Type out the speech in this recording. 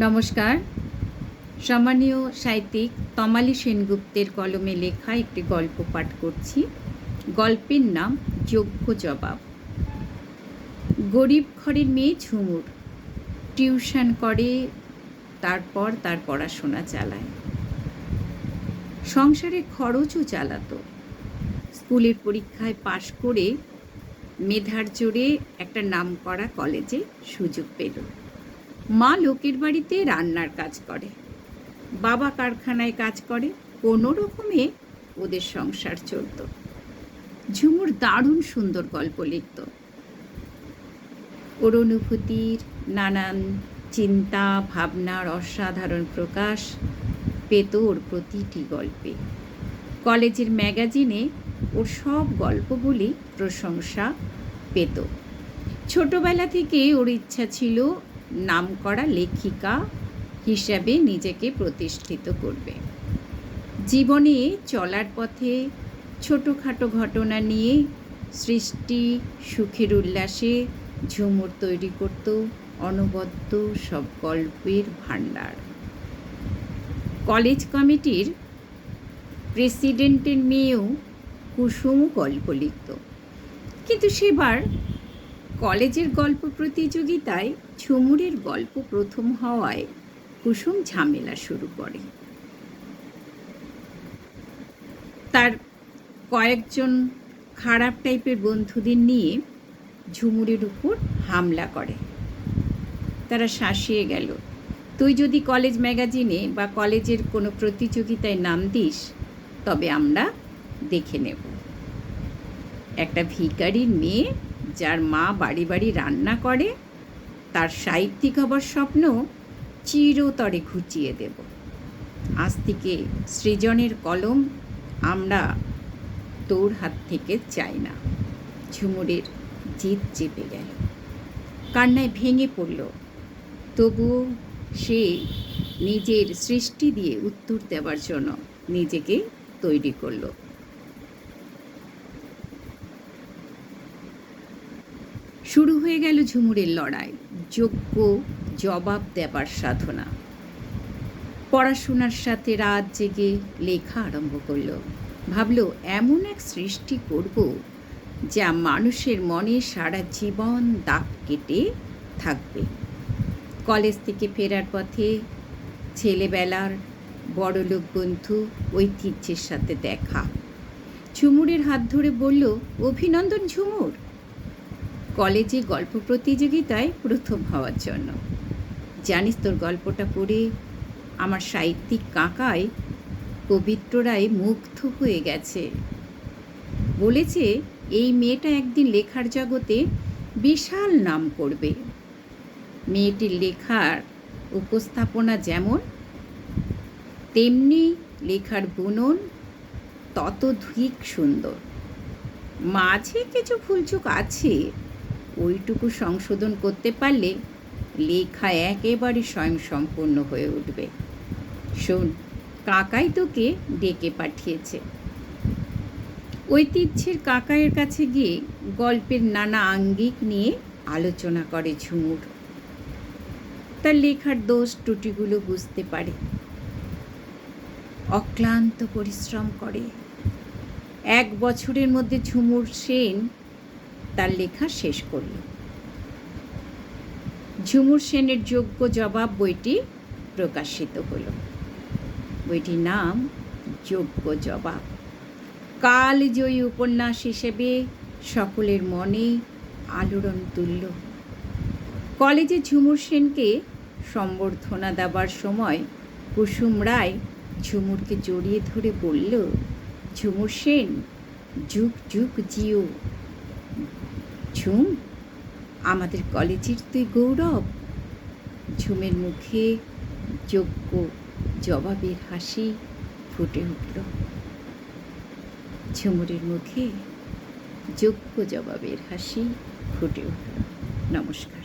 নমস্কার। সম্মানীয় সাহিত্যিক তমালি সেনগুপ্তের কলমে লেখা একটি গল্প পাঠ করছি। গল্পের নাম যোগ্য জবাব। গরিব ঘরের মেয়ে ঝুমুর টিউশন করে, তারপর তার পড়াশোনা চালায়, সংসারে খরচও চালাতো। স্কুলের পরীক্ষায় পাশ করে মেধার জোরে একটা নামকরা কলেজে সুযোগ পেল। মা লোকের বাড়িতে রান্নার কাজ করে, বাবা কারখানায় কাজ করে, কোনো রকমে ওদের সংসার চলত। ঝুমুর দারুণ সুন্দর গল্প লিখত। ওর অনুভূতির নানান চিন্তা ভাবনার অসাধারণ প্রকাশ পেত ওর প্রতিটি গল্পে। কলেজের ম্যাগাজিনে ওর সব গল্পগুলি প্রশংসা পেত। ছোটবেলা থেকে ওর ইচ্ছা ছিল নামকরা লেখিকা হিসাবে নিজেকে প্রতিষ্ঠিত করবে। জীবনে চলার পথে ছোটোখাটো ঘটনা নিয়ে সৃষ্টি সুখের উল্লাসে ঝুমুর তৈরি করত অনবদ্য সব গল্পের ভাণ্ডার। কলেজ কমিটির প্রেসিডেন্টের মেয়েও কুসুমও গল্প লিখত, কিন্তু সেবার কলেজের গল্প প্রতিযোগিতায় ঝুমুরের গল্প প্রথম হওয়ায় কুসুম ঝামেলা শুরু করে। তার কয়েকজন খারাপ টাইপের বন্ধুদের নিয়ে ঝুমুরের উপর হামলা করে। তারা শাসিয়ে গেল, তুই যদি কলেজ ম্যাগাজিনে বা কলেজের কোনো প্রতিযোগিতায় নাম দিস তবে আমরা দেখে নেব। একটা ভিখারির মেয়ে যার মা বাড়ি বাড়ি রান্না করে, তার সাহিত্যিক হবার স্বপ্ন চিরতরে ঘুচিয়ে দেব। আজ থেকে সৃজনের কলম আমরা তোর হাত থেকে চাই না। ঝুমুরের জিদ চেপে গেল, কান্নায় ভেঙে পড়ল। তবুও সে নিজের সৃষ্টি দিয়ে উত্তর দেওয়ার জন্য নিজেকে তৈরি করল। শুরু হয়ে গেল ঝুমুরের লড়াই, যোগ্য জবাব দেবার সাধনা। পড়াশোনার সাথে রাত জেগে লেখা আরম্ভ করল। ভাবল এমন এক সৃষ্টি করব যা মানুষের মনে সারা জীবন দাগ কেটে থাকবে। কলেজ থেকে ফেরার পথে ছেলেবেলার বড়লোক বন্ধু ঐতিহ্যের সাথে দেখা। ঝুমুরের হাত ধরে বলল, অভিনন্দন ঝুমুর, কলেজে গল্প প্রতিযোগিতায় প্রথম হওয়ার জন্য। জানিস, তোর গল্পটা পড়ে আমার সাহিত্যিক কাকাই পবিত্ররায় মুগ্ধ হয়ে গেছে। বলেছে এই মেয়েটা একদিন লেখার জগতে বিশাল নাম করবে। মেয়েটির লেখার উপস্থাপনা যেমন, তেমনি লেখার বুনন ততোধিক সুন্দর। মাঝে কিছু ভুলচুক আছে, ওইটুকু সংশোধন করতে পারলে লেখা একেবারে স্বয়ংসম্পূর্ণ হয়ে উঠবে। শোন, কাকাই তোকে ডেকে পাঠিয়েছে। ঐতিহ্যের কাকাইয়ের কাছে গিয়ে গল্পের নানা আঙ্গিক নিয়ে আলোচনা করে ঝুমুর। তার লেখার দোষ ত্রুটিগুলো বুঝতে পারে, অক্লান্ত পরিশ্রম করে। 1 বছরের মধ্যে ঝুমুর সেন তার লেখা শেষ করল। ঝুমুর সেনের যোগ্য জবাব বইটি প্রকাশিত হল। বইটির নাম যোগ্য জবাব। কালজয়ী উপন্যাস হিসেবে সকলের মনে আলোড়ন তুলল। কলেজে ঝুমুর সেনকে সম্বর্ধনা দেবার সময় কুসুম রায় ঝুমুরকে জড়িয়ে ধরে বলল, ঝুমুর সেন, যুগ যুগ জিও। ঝুম, আমাদের কলেজের তুই গৌরব। ঝুমের মুখে যোগ্য জবাবের হাসি ফুটে উঠল। ঝুমুরের মুখে যোগ্য জবাবের হাসি ফুটে উঠল। নমস্কার।